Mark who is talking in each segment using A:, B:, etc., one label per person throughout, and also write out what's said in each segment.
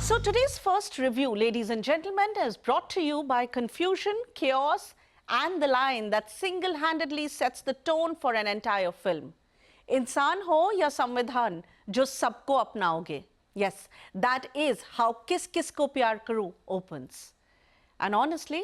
A: So today's first review, ladies and gentlemen, is brought to you by confusion, chaos, and the line that single-handedly sets the tone for an entire film. इंसान हो या संविधान जो सबको अपनाओगे. Yes, that is how Kis Kisko Pyaar Karoon opens. And honestly,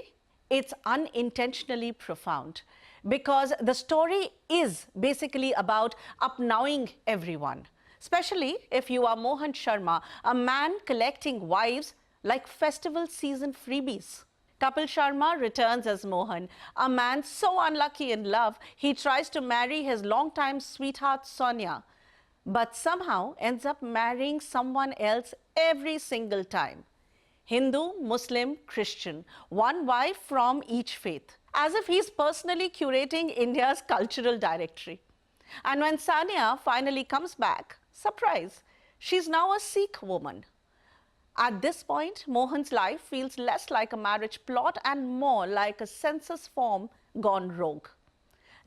A: it's unintentionally profound because the story is basically about upnowing everyone. Especially if you are Mohan Sharma, a man collecting wives like festival season freebies. Kapil Sharma returns as Mohan, a man so unlucky in love, he tries to marry his longtime sweetheart Sonia, but somehow ends up marrying someone else every single time. Hindu, Muslim, Christian, one wife from each faith, as if he's personally curating India's cultural directory. And when Sania finally comes back, surprise, she's now a Sikh woman. At this point, Mohan's life feels less like a marriage plot and more like a census form gone rogue.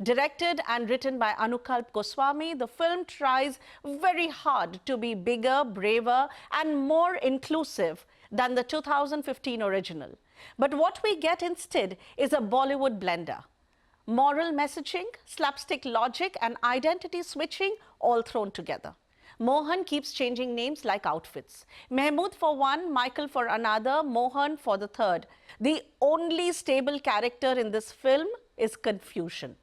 A: Directed and written by Anukalp Goswami, the film tries very hard to be bigger, braver, and more inclusive than the 2015 original. But what we get instead is a Bollywood blender. Moral messaging, slapstick logic, and identity switching all thrown together. Mohan keeps changing names like outfits. Mehmood for one, Michael for another, Mohan for the third. The only stable character in this film is confusion.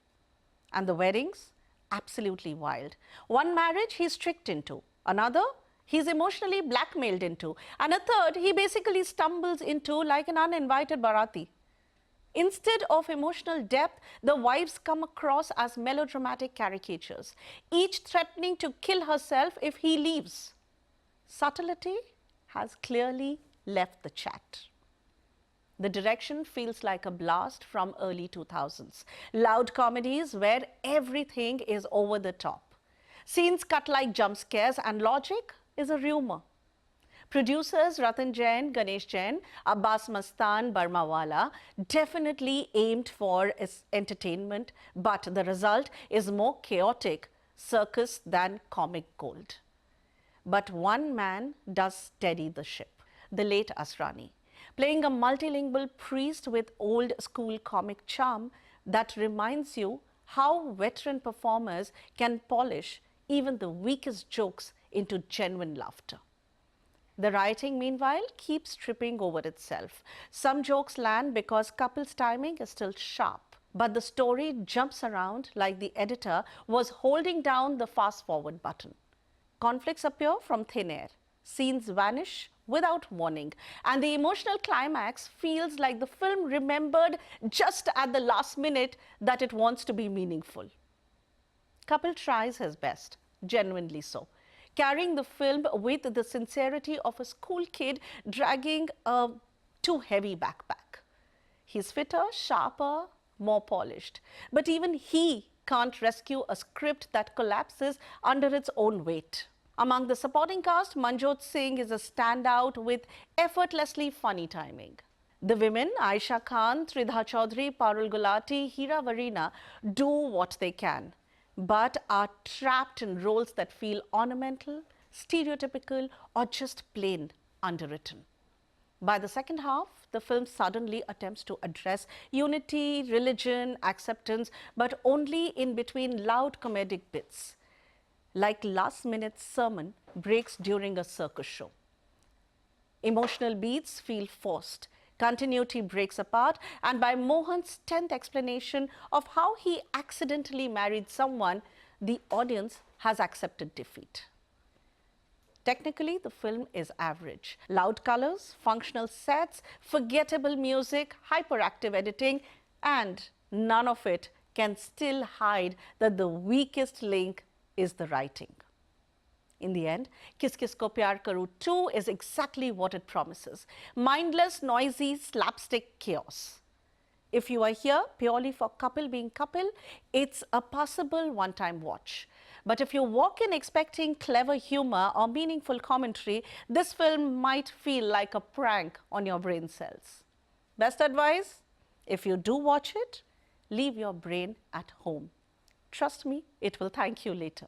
A: And the weddings? Absolutely wild. One marriage he's tricked into. Another, he's emotionally blackmailed into. And a third, he basically stumbles into like an uninvited Bharati. Instead of emotional depth, the wives come across as melodramatic caricatures, each threatening to kill herself if he leaves. Subtlety has clearly left the chat. The direction feels like a blast from early 2000s. Loud comedies where everything is over the top. Scenes cut like jump scares and logic is a rumor. Producers Ratan Jain, Ganesh Jain, Abbas Mastan, Barmawala definitely aimed for entertainment, but the result is more chaotic circus than comic gold. But one man does steady the ship, the late Asrani, playing a multilingual priest with old school comic charm that reminds you how veteran performers can polish even the weakest jokes into genuine laughter. The writing, meanwhile, keeps tripping over itself. Some jokes land because Kapil's timing is still sharp, but the story jumps around like the editor was holding down the fast-forward button. Conflicts appear from thin air. Scenes vanish without warning, and the emotional climax feels like the film remembered just at the last minute that it wants to be meaningful. Kapil tries his best, genuinely so, carrying the film with the sincerity of a school kid dragging a too heavy backpack. He's fitter, sharper, more polished. But even he can't rescue a script that collapses under its own weight. Among the supporting cast, Manjot Singh is a standout with effortlessly funny timing. The women, Ayesha Khan, Tridha Choudhury, Parul, Gulati, Hira, Warina, do what they can, but are trapped in roles that feel ornamental, stereotypical, or just plain underwritten. By the second half, the film suddenly attempts to address unity, religion, acceptance, but only in between loud comedic bits, like last-minute sermon breaks during a circus show. Emotional beats feel forced. Continuity breaks apart, and by Mohan's 10th explanation of how he accidentally married someone, the audience has accepted defeat. Technically, the film is average. Loud colors, functional sets, forgettable music, hyperactive editing, and none of it can still hide that the weakest link is the writing. In the end, Kis Kisko Pyaar Karoon 2 is exactly what it promises. Mindless, noisy, slapstick chaos. If you are here purely for Kapil being Kapil, it's a possible one-time watch. But if you walk in expecting clever humor or meaningful commentary, this film might feel like a prank on your brain cells. Best advice? If you do watch it, leave your brain at home. Trust me, it will thank you later.